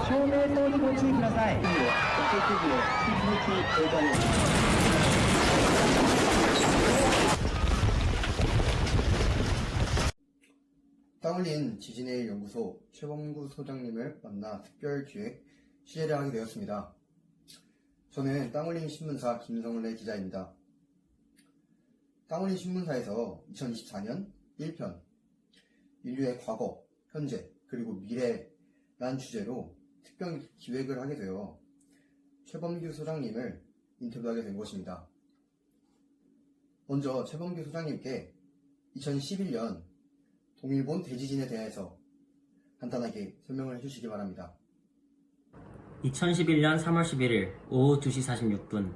照明灯にご注意ください。땅울린 지진의 연구소 최범구 소장님을 만나 특별기획 취재를 하게 되었습니다. 저는 땅울린 신문사 김성래 기자입니다. 땅울린 신문사에서 2024년 1편 인류의 과거, 현재, 그리고 미래란 주제로 특별 기획을 하게 되어 최범규 소장님을 인터뷰하게 된 것입니다. 먼저 최범규 소장님께 2011년 동일본 대지진에 대해서 간단하게 설명을 해주시기 바랍니다. 2011년 3월 11일 오후 2시 46분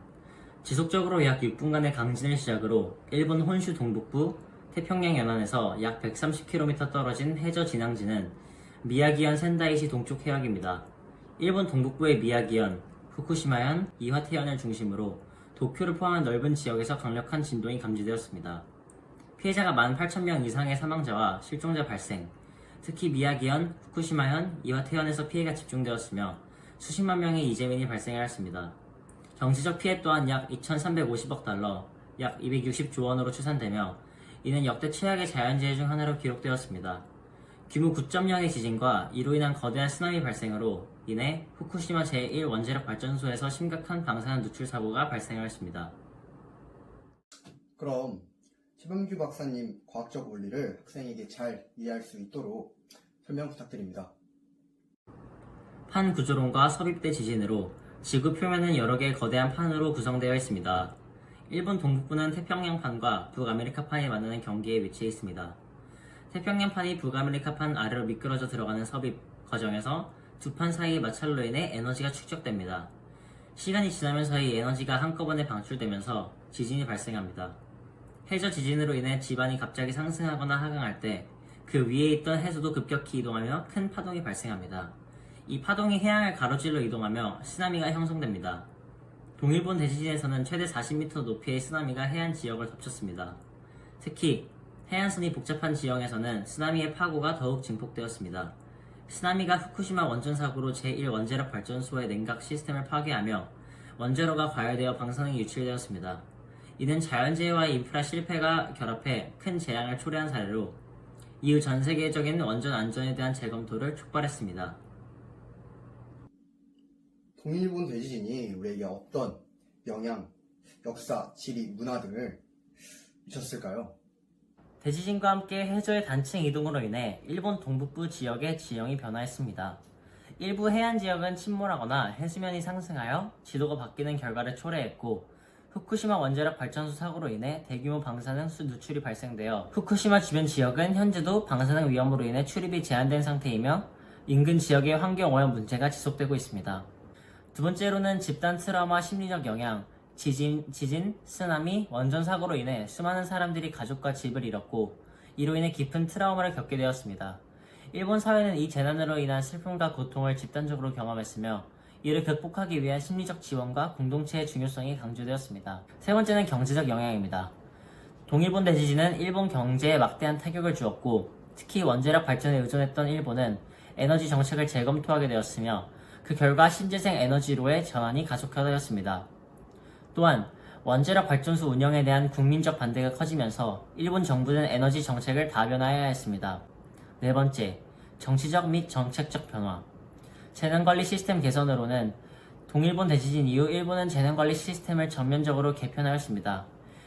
지속적으로 약 6분간의 강진을 시작으로 일본 혼슈 동북부 태평양 연안에서 약 130km 떨어진 해저 진앙지는 미야기현 센다이시 동쪽 해역입니다. 일본 동북부의 미야기현, 후쿠시마현, 이와테현을 중심으로 도쿄를 포함한 넓은 지역에서 강력한 진동이 감지되었습니다. 피해자가 18,000명 이상의 사망자와 실종자 발생, 특히 미야기현, 후쿠시마현, 이와테현에서 피해가 집중되었으며 수십만 명의 이재민이 발생하였습니다. 경제적 피해 또한 약 2,350억 달러, 약 260조 원으로 추산되며 이는 역대 최악의 자연재해 중 하나로 기록되었습니다. 규모 9.0의 지진과 이로 인한 거대한 쓰나미 발생으로 인해 후쿠시마 제1원자력 발전소에서 심각한 방사능 누출 사고가 발생하였습니다. 그럼 최범규 박사님 과학적 원리를 학생에게 잘 이해할 수 있도록 설명 부탁드립니다. 판 구조론과 섭입대 지진으로 지구 표면은 여러 개의 거대한 판으로 구성되어 있습니다. 일본 동북부는 태평양판과 북아메리카판이 만나는 경계에 위치해 있습니다. 태평양판이 북아메리카판 아래로 미끄러져 들어가는 섭입 과정에서 두 판 사이의 마찰로 인해 에너지가 축적됩니다. 시간이 지나면서 이 에너지가 한꺼번에 방출되면서 지진이 발생합니다. 해저 지진으로 인해 지반이 갑자기 상승하거나 하강할 때 그 위에 있던 해수도 급격히 이동하며 큰 파동이 발생합니다. 이 파동이 해양을 가로질러 이동하며 쓰나미가 형성됩니다. 동일본 대지진에서는 최대 40m 높이의 쓰나미가 해안 지역을 덮쳤습니다. 특히 해안선이 복잡한 지형에서는 쓰나미의 파고가 더욱 증폭되었습니다. 쓰나미가 후쿠시마 원전 사고로 제1원자력 발전소의 냉각 시스템을 파괴하며 원자로가 과열되어 방사능이 유출되었습니다. 이는 자연재해와 인프라 실패가 결합해 큰 재앙을 초래한 사례로 이후 전 세계적인 원전 안전에 대한 재검토를 촉발했습니다. 동일본 대지진이 우리에게 어떤 영향, 역사, 지리, 문화 등을 미쳤을까요? 대지진과 함께 해저의 단층 이동으로 인해 일본 동북부 지역의 지형이 변화했습니다. 일부 해안 지역은 침몰하거나 해수면이 상승하여 지도가 바뀌는 결과를 초래했고 후쿠시마 원자력 발전소 사고로 인해 대규모 방사능 수 누출이 발생되어 후쿠시마 주변 지역은 현재도 방사능 위험으로 인해 출입이 제한된 상태이며 인근 지역의 환경오염 문제가 지속되고 있습니다. 두 번째로는 집단 트라우마 심리적 영향, 지진, 쓰나미, 원전 사고로 인해 수많은 사람들이 가족과 집을 잃었고 이로 인해 깊은 트라우마를 겪게 되었습니다. 일본 사회는 이 재난으로 인한 슬픔과 고통을 집단적으로 경험했으며 이를 극복하기 위한 심리적 지원과 공동체의 중요성이 강조되었습니다. 세 번째는 경제적 영향입니다. 동일본 대지진은 일본 경제에 막대한 타격을 주었고 특히 원자력 발전에 의존했던 일본은 에너지 정책을 재검토하게 되었으며 그 결과 신재생 에너지로의 전환이 가속화되었습니다. 또한 원자력 발전소 운영에 대한 국민적 반대가 커지면서 일본 정부는 에너지 정책을 다변화해야 했습니다. 네 번째, 정치적 및 정책적 변화. 재난관리 시스템 개선으로는 동일본 대지진 이후 일본은 재난관리 시스템을 전면적으로 개편하였습니다.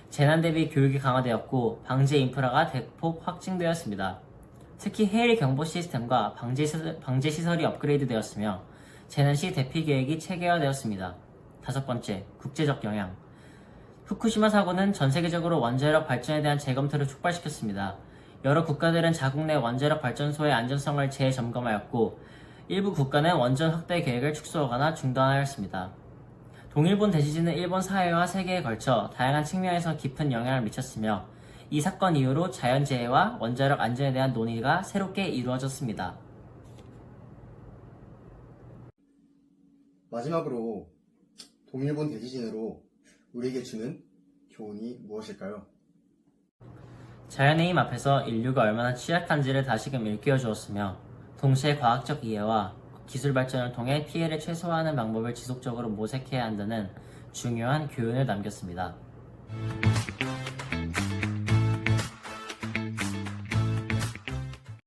재난 대비 교육이 강화되었고 방제 인프라가 대폭 확증되었습니다. 특히 해일 경보 시스템과 방제 시설이 업그레이드 되었으며 재난 시 대피 계획이 체계화되었습니다. 다섯 번째, 국제적 영향. 후쿠시마 사고는 전 세계적으로 원자력 발전에 대한 재검토를 촉발시켰습니다. 여러 국가들은 자국 내 원자력 발전소의 안전성을 재점검하였고 일부 국가는 원전 확대 계획을 축소하거나 중단하였습니다. 동일본 대지진은 일본 사회와 세계에 걸쳐 다양한 측면에서 깊은 영향을 미쳤으며 이 사건 이후로 자연재해와 원자력 안전에 대한 논의가 새롭게 이루어졌습니다. 마지막으로 동일본 대지진으로 우리에게 주는 교훈이 무엇일까요? 자연의 힘 앞에서 인류가 얼마나 취약한지를 다시금 일깨워 주었으며 동시에 과학적 이해와 기술 발전을 통해 피해를 최소화하는 방법을 지속적으로 모색해야 한다는 중요한 교훈을 남겼습니다.